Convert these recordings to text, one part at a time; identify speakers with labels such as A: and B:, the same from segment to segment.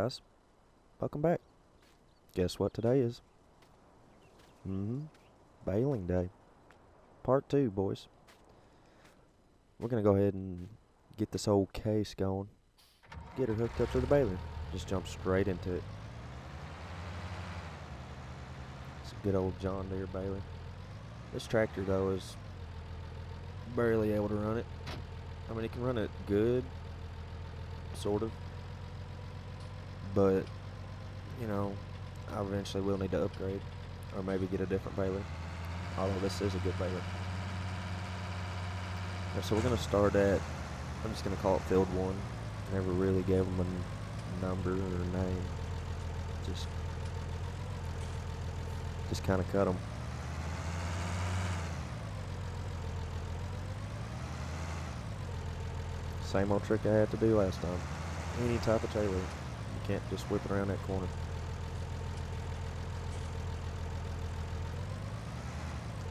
A: guys, welcome back. Guess what today is? Baling day. Part 2, boys. We're gonna go ahead and get this old case going. Get her hooked up to the baler. Just jump straight into it. It's a good old John Deere baler. This tractor though is barely able to run it. I mean, it can run it good, sort of. But, you know, I eventually will need to upgrade. Or maybe get a different baler. Although this is a good baler. Right, so we're going to start at, I'm just going to call it field 1. Never really gave them a number or a name. Just kind of cut them. Same old trick I had to do last time. Any type of trailer. You can't just whip it around that corner.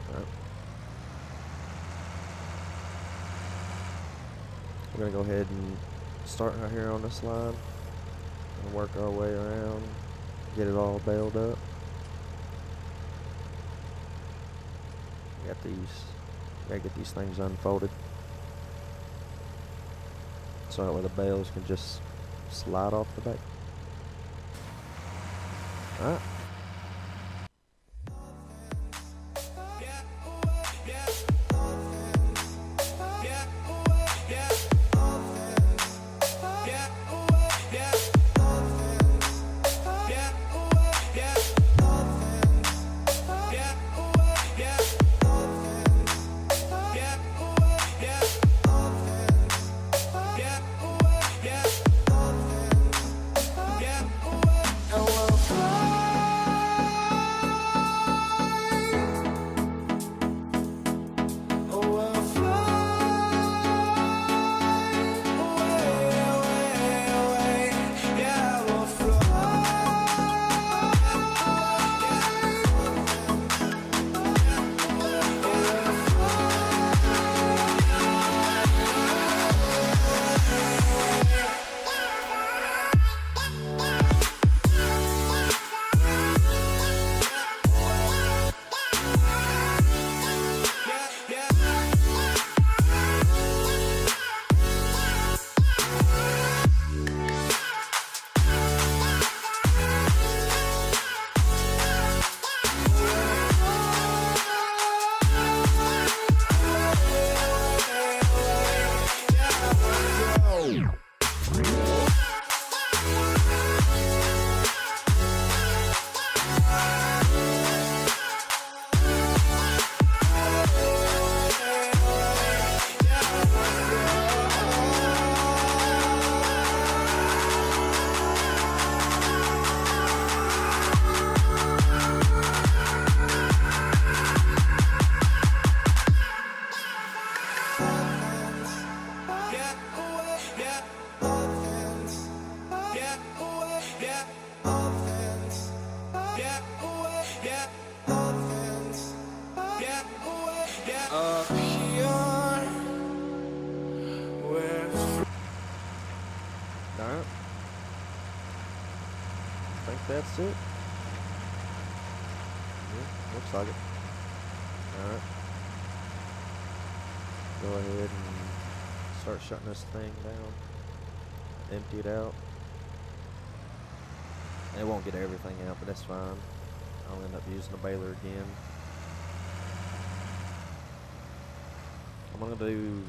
A: Alright. We're going to go ahead and start right here on this line. And work our way around. Get it all baled up. Gotta get these things unfolded. So that way the bales can just slide off the back. Alright. Alright. I think that's it. Yeah, looks like it. Alright. Go ahead and start shutting this thing down. Empty it out. It won't get everything out, but that's fine. I'll end up using the baler again. I'm going to do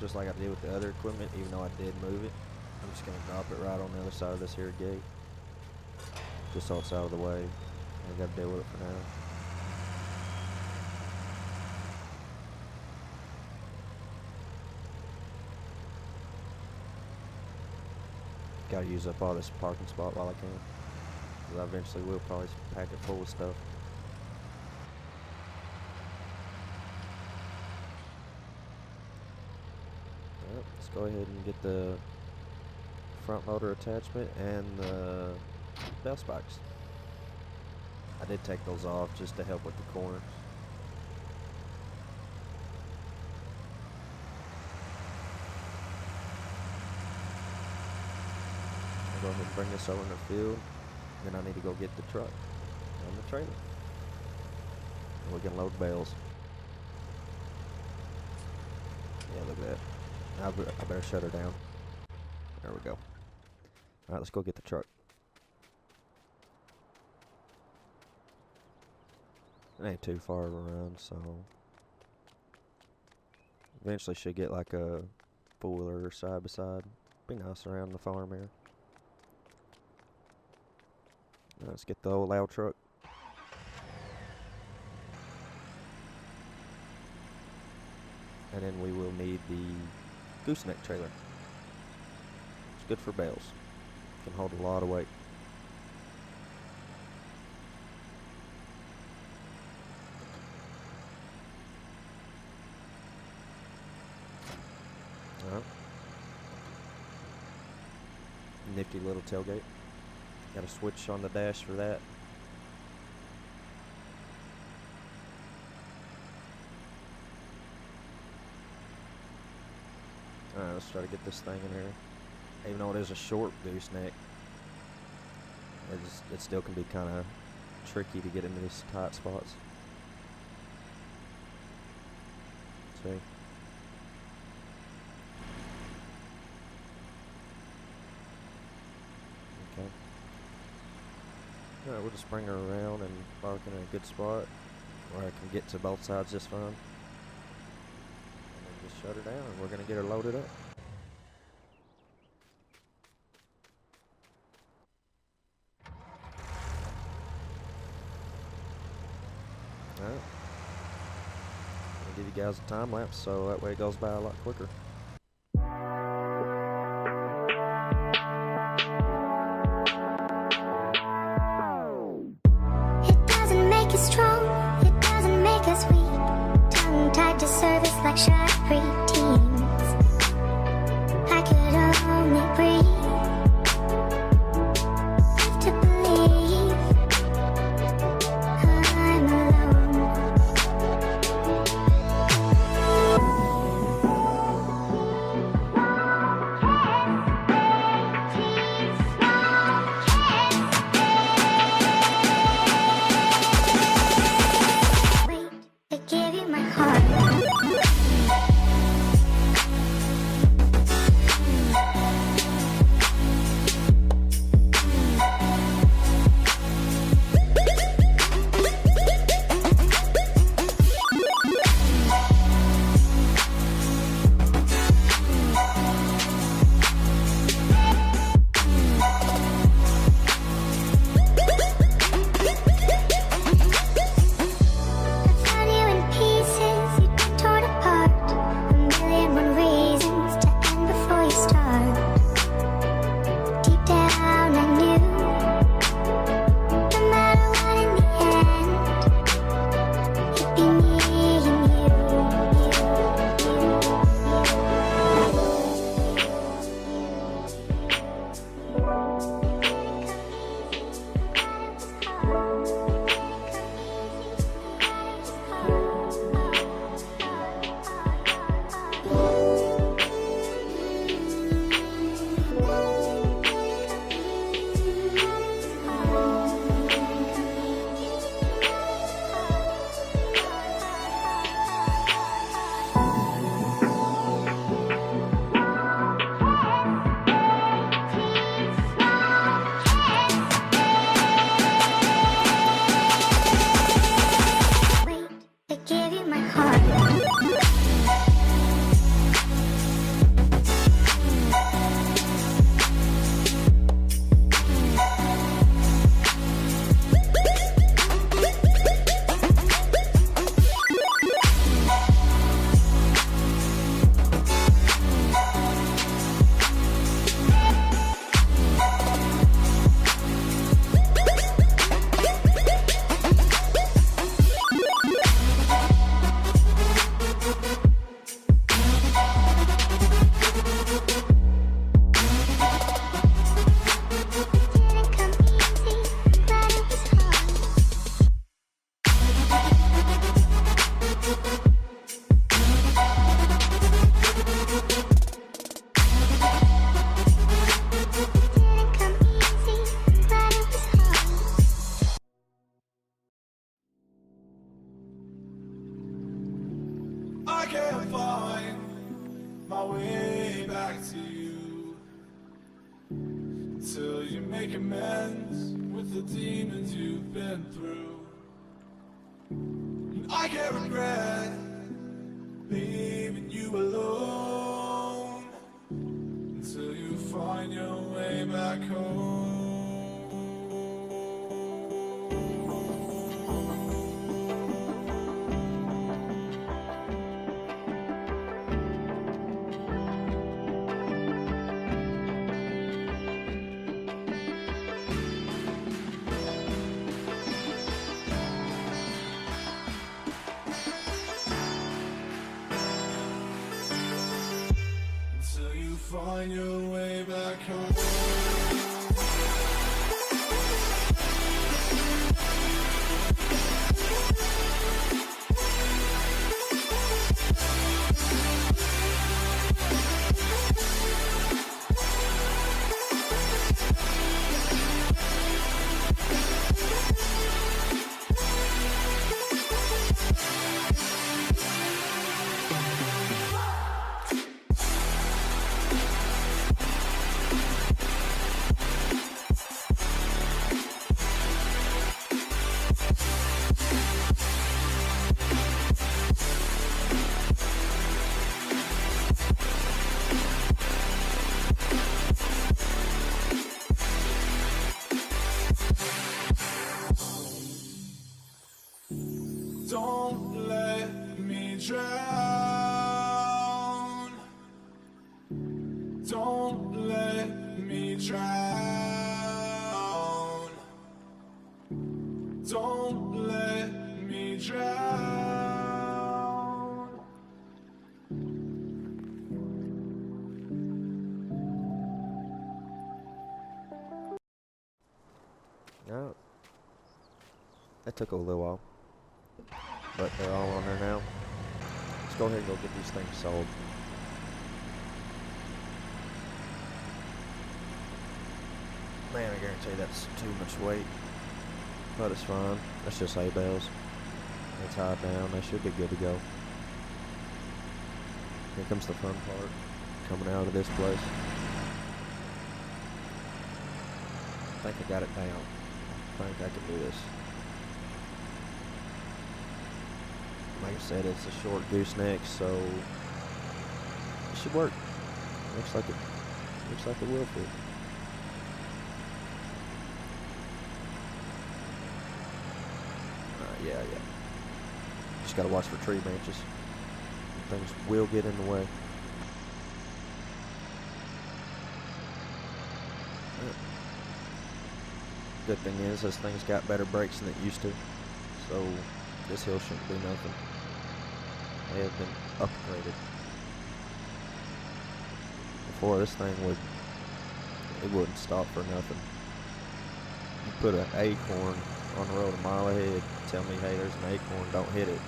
A: just like I did with the other equipment, even though I did move it. I'm just going to drop it right on the other side of this here gate. Just so it's out of the way. I got to deal with it for now. Got to use up all this parking spot while I can. Because I eventually will probably pack it full of stuff. Alright, let's go ahead and get the front loader attachment and the bell spikes. I did take those off just to help with the corners. I'll go ahead ahead and bring this over in the field. Then I need to go get the truck and the trailer. And we can load bales. Yeah, look at that. I better shut her down. There we go. Alright, let's go get the truck. It ain't too far of a run, so eventually should get like a four-wheeler side by side. Be nice around the farm here. Let's get the old loud truck. And then we will need the gooseneck trailer. It's good for bales. Can hold a lot of weight. Nifty little tailgate. Got a switch on the dash for that. Alright, let's try to get this thing in here. Even though it is a short gooseneck, it still can be kind of tricky to get into these tight spots. See? Okay. Alright, we'll just bring her around and park in a good spot where I can get to both sides just fine. And then just shut her down and we're going to get her loaded up. Alright. I'll give you guys a time lapse so that way it goes by a lot quicker.
B: It doesn't make us strong, it doesn't make us weak. Tongue tied to service like shy preteens. I could only breathe. To believe I'm alone. Wait, I give you my heart.
C: can't find my way back to you until you make amends with the demons you've been through. And I can't regret leaving you alone until you find your way back home. Find your way back home. Don't let me drown. Don't let me drown. Don't let me drown.
A: No. That took a little while. But they're all on there now. Let's go ahead and go get these things sold. Man, I guarantee that's too much weight. But it's fine. That's just hay bales. It's tied down. They should be good to go. Here comes the fun part. Coming out of this place. I think I got it down. I think I can do this. Like I said, it's a short gooseneck, so it should work. Looks like it will fit. Yeah. Just gotta watch for tree branches. Things will get in the way. Good thing is, this thing's got better brakes than it used to, so this hill shouldn't be nothing. They have been upgraded. Before, this thing wouldn't stop for nothing. You put an acorn on the road a mile ahead, tell me, hey, there's an acorn, don't hit it.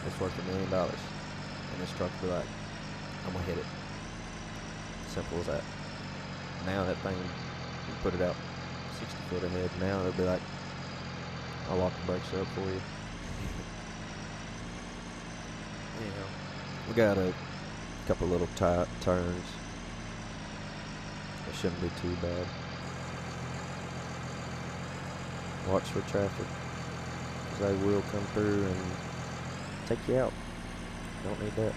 A: It's worth $1 million. And this truck will be like, I'm gonna hit it. Simple as that. Now that thing, you put it out 60 foot ahead, now it'll be like, I'll lock the brakes up for you. Anyhow, we got a couple little turns. It shouldn't be too bad. Watch for traffic, because they will come through and take you out. Don't need that.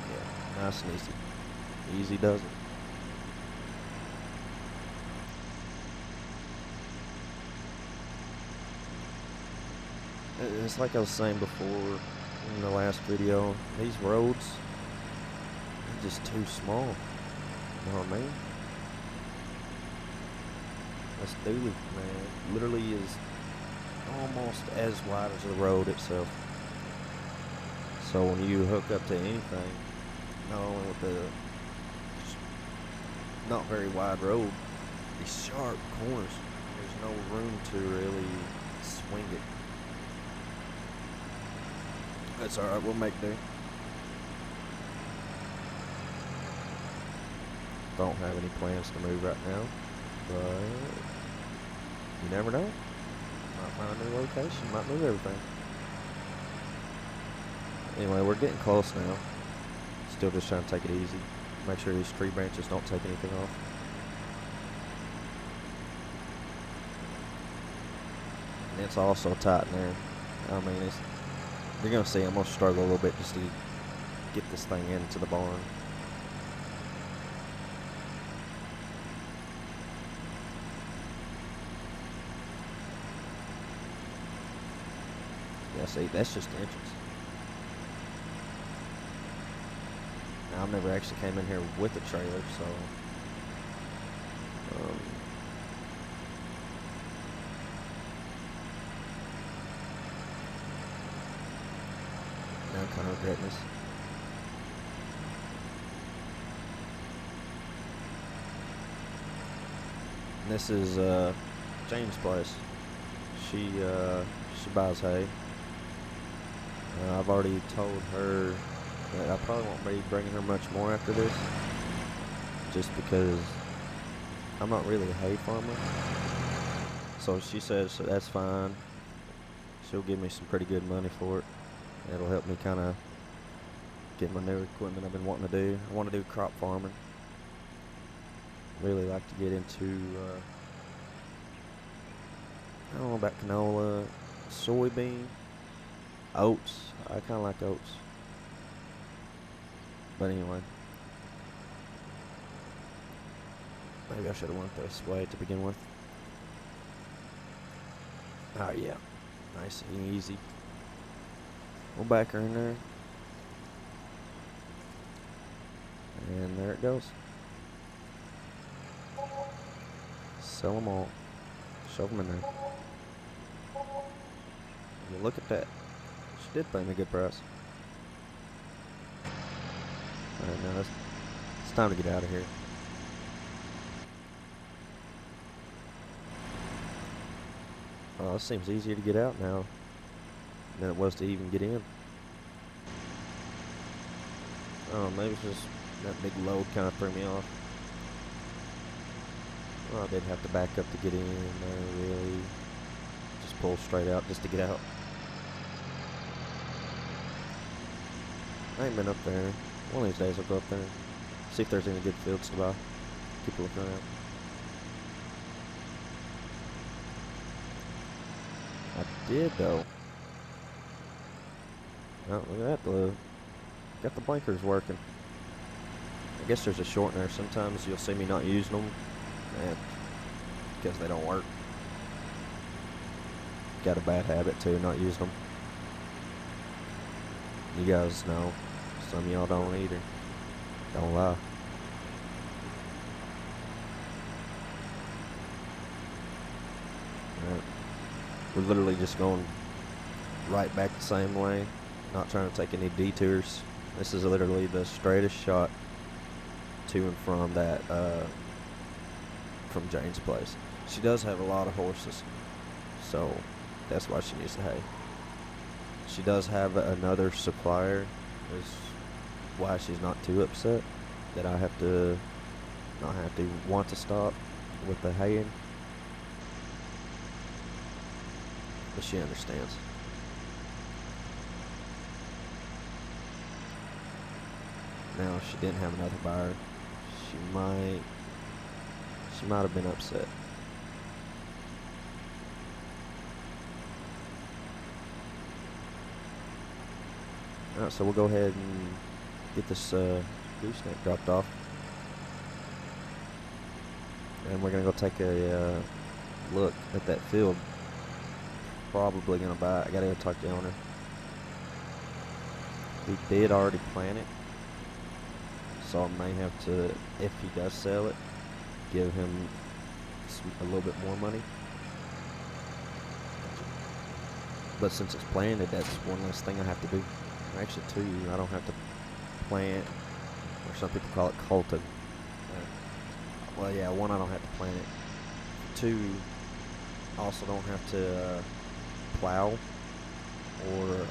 A: Yeah, nice and easy. Easy does it. It's like I was saying before in the last video, these roads are just too small. You know what I mean? This dually, man, literally is almost as wide as the road itself. So when you hook up to anything, not only with the not very wide road, these sharp corners, there's no room to really swing it. That's alright, we'll make do. Don't have any plans to move right now, but You never know. Might find a new location, might move everything. Anyway, we're getting close now. Still just trying to take it easy. Make sure these tree branches don't take anything off. And it's also tight in there. I mean, you're going to see I'm going to struggle a little bit just to get this thing into the barn. Yeah, see, that's just the entrance. Now, I've never actually came in here with a trailer, so... now I'm kind of regretting this. And this is Jane's place. She buys hay. I've already told her that I probably won't be bringing her much more after this, just because I'm not really a hay farmer. So she says that's fine. She'll give me some pretty good money for it. It'll help me kind of get my new equipment I've been wanting to do. I want to do crop farming. Really like to get into, I don't know about canola, soybean, oats. I kind of like oats. But anyway. Maybe I should have went this way to begin with. Oh yeah, nice and easy. We'll back her in there. And there it goes. Sell them all. Shove them in there. And look at that. She did pay me a good price. Alright, now it's time to get out of here. Oh, it seems easier to get out now than it was to even get in. Oh, maybe it's just that big load kind of threw me off. Well, I did have to back up to get in there, really. Just pull straight out just to get out. I ain't been up there. One of these days I'll go up there and see if there's any good fields to buy. Keep looking around. I did though. Oh, look at that, got the blinkers working. I guess there's a shortener. Sometimes you'll see me not using them, and because they don't work. Got a bad habit too, not using them. You guys know. Some of y'all don't either. Don't lie. Right. We're literally just going right back the same way. Not trying to take any detours. This is literally the straightest shot to and from that, from Jane's place. She does have a lot of horses, so that's why she needs the hay. She does have another supplier, is why she's not too upset that I have to want to stop with the haying. But she understands. Now, if she didn't have another buyer, she might have been upset. Alright, so we'll go ahead and get this gooseneck dropped off. And we're going to go take a look at that field. Probably going to buy it. I got to go talk to the owner. He did already plant it. So I may have to, if he does sell it, give him a little bit more money. But since it's planted, that's one less thing I have to do. Actually, two, I don't have to plant, or some people call it cultivate. Well, yeah, one, I don't have to plant it. Two, I also don't have to plow, or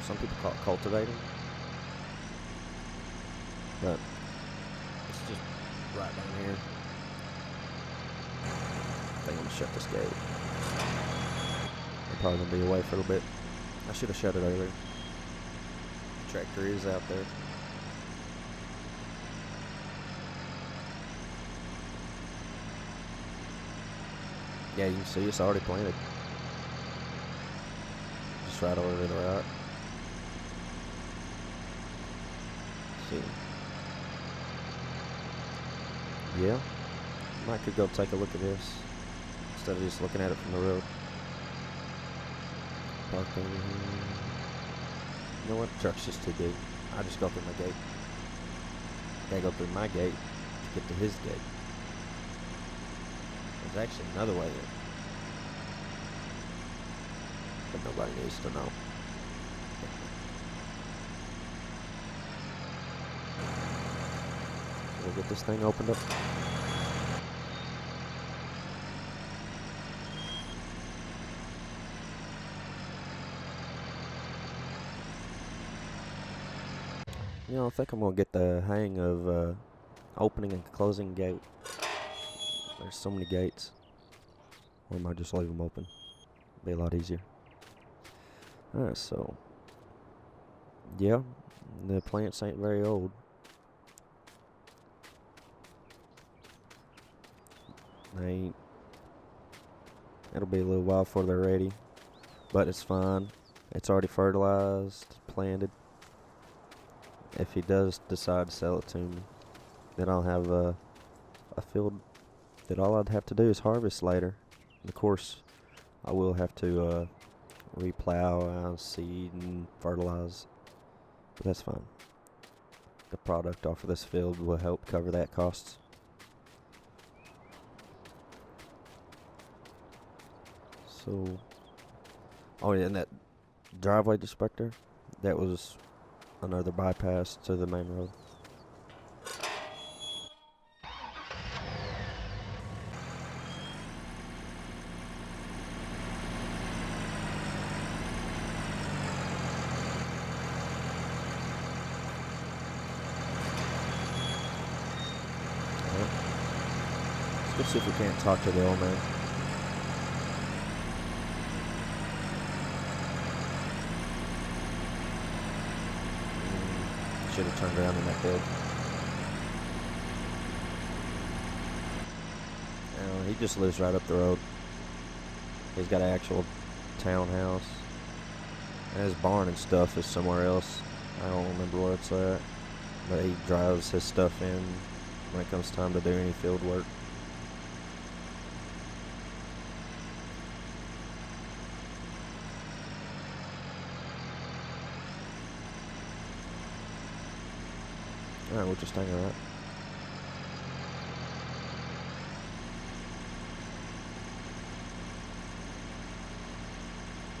A: some people call it cultivating. But it's just right down here. think I'm gonna shut this gate. I'm probably gonna be away for a little bit. I should have shut it earlier. The tractor is out there. Yeah, you can see it's already planted. Just right over to the right. See. Yeah. Might could go take a look at this instead of just looking at it from the road. Park over here. You know what? The truck's just too big. I just go through my gate. Gotta go through my gate to get to his gate. There's actually another way there. But nobody needs to know. We'll get this thing opened up. You know, I think I'm gonna get the hang of opening and closing gate. There's so many gates. Or I might just leave them open. Be a lot easier. Alright, so yeah, the plants ain't very old. It'll be a little while before they're ready, but it's fine. It's already fertilized, planted. If he does decide to sell it to me, then I'll have a field that all I'd have to do is harvest later. And of course, I will have to replow, seed, and fertilize, but that's fine. The product off of this field will help cover that cost. So, oh yeah, and that driveway inspector, that was another bypass to the main road. Let's go see if we can't talk to the old man. Should have turned around in that field. He just lives right up the road. He's got an actual townhouse. And his barn and stuff is somewhere else. I don't remember where it's at. But he drives his stuff in when it comes time to do any field work. Alright, we'll just hang around.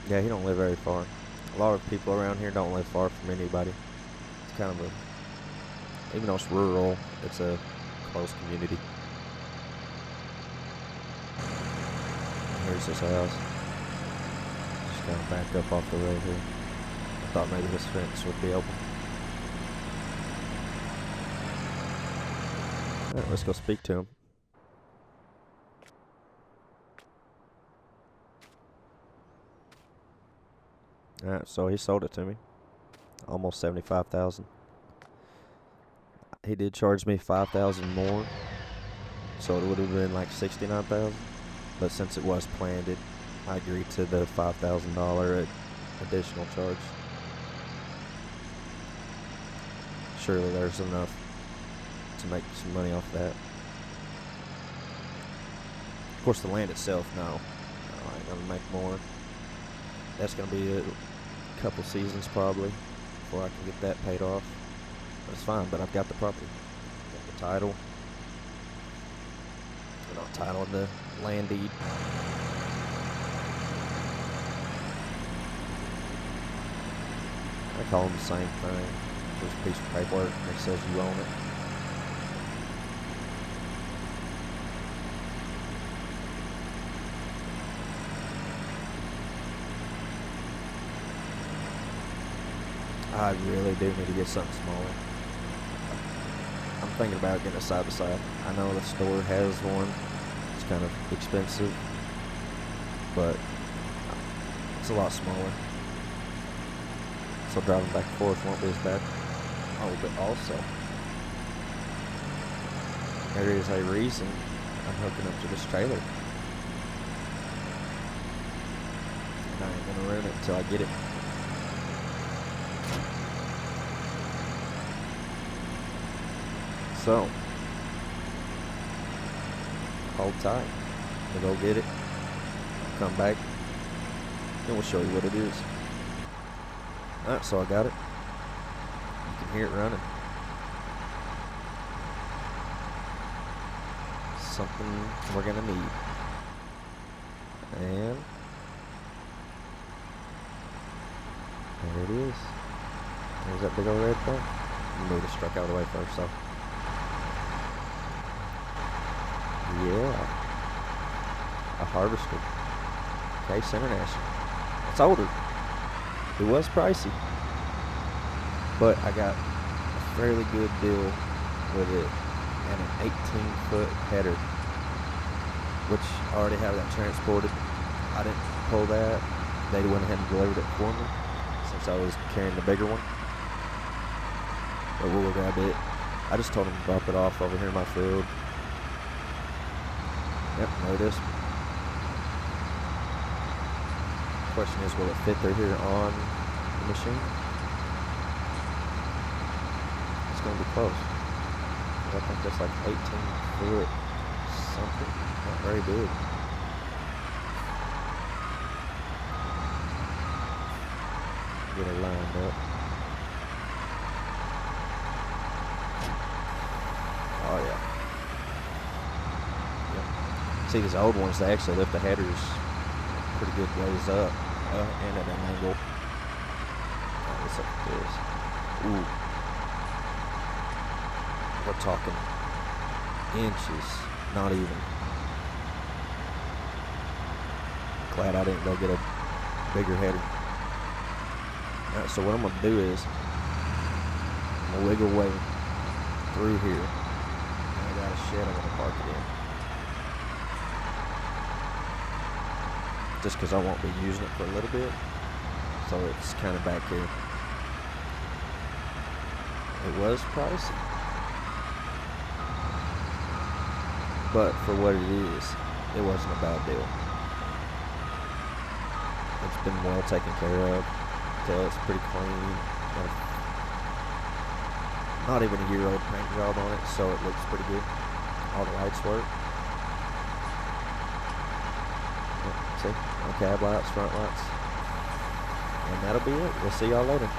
A: Yeah, he don't live very far. A lot of people around here don't live far from anybody. It's kind of a, even though it's rural, it's a close community. Here's his house. Just kind of back up off the road here. I thought maybe this fence would be open. Alright, let's go speak to him. Alright, so he sold it to me. Almost $75,000. He did charge me $5,000 more, so it would have been like $69,000. But since it was planted, I agreed to the $5,000 additional charge. Surely there's enough to make some money off that. Of course, the land itself, no. I ain't gonna make more. That's gonna be a couple seasons probably before I can get that paid off. That's fine, but I've got the property. Got the title. Or not title, the land deed. I call them the same thing. There's a piece of paperwork that says you own it. I really do need to get something smaller. I'm thinking about getting a side-by-side. I know the store has one. It's kind of expensive, but it's a lot smaller. So driving back and forth won't be as bad. Oh, but also, there is a reason I'm hooking up to this trailer. And I ain't gonna ruin it until I get it. So, hold tight. We'll go get it. Come back. And we'll show you what it is. Alright, so I got it. You can hear it running. Something we're gonna need. And there it is. There's that big old red thing. Move the truck out of the way first, so. Yeah. A harvester. Case International. It's older. It was pricey. But I got a fairly good deal with it. And an 18-foot header, which I already have that transported. I didn't pull that. They went ahead and delivered it for me since I was carrying the bigger one. But we'll grab it. I just told them to drop it off over here in my field. Yep, there it is. Question is, will it fit through here on the machine? It's going to be close. I think that's like 18 foot something. Not very big. Get it lined up. Oh yeah. Yep. See, these old ones, they actually lift the headers pretty good ways up and at an angle. Alright, let's look at this. Ooh. We're talking inches, not even. Glad I didn't go get a bigger header. Alright, so what I'm going to do is I'm going to wiggle way through here. And I got a shed I'm going to park it in. Just because I won't be using it for a little bit. So it's kind of back here. It was pricey. But for what it is, it wasn't a bad deal. It's been well taken care of. It's pretty clean. Got not even a year-old paint job on it, so it looks pretty good. All the lights work. Yep, see? No cab lights, front lights. And that'll be it. We'll see y'all later.